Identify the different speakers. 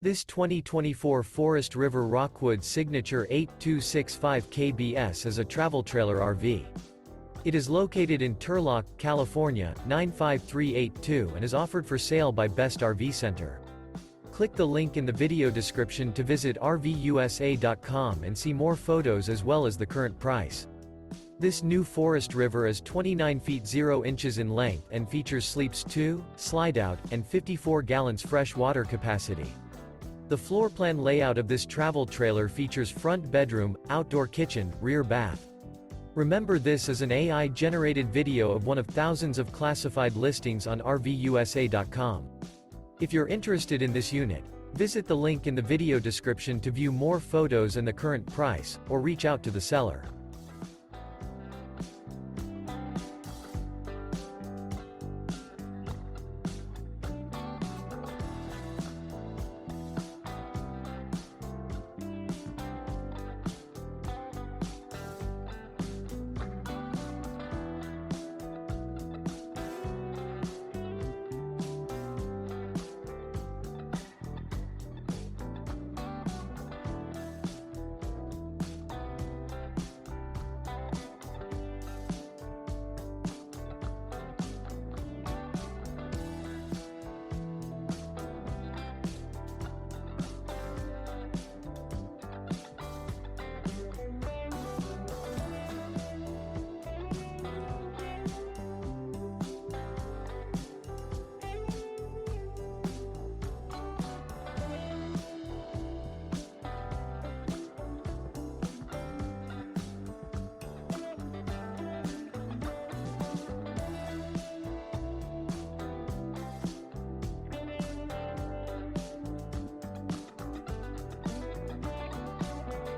Speaker 1: This 2024 Forest River Rockwood Signature 8265 kbs is a travel trailer RV. It is located in Turlock, California, 95382 and is offered for sale by Best RV Center. Click the link in the video description to visit RVUSA.com and see more photos as well as the current price. This new Forest River is 29 feet 0 inches in length and features sleeps 2, Slideout, and 54 gallons fresh water capacity. The floor plan layout of this travel trailer features front bedroom, outdoor kitchen, rear bath. Remember, this is an AI-generated video of one of thousands of classified listings on RVUSA.com. If you're interested in this unit, visit the link in the video description to view more photos and the current price, or reach out to the seller.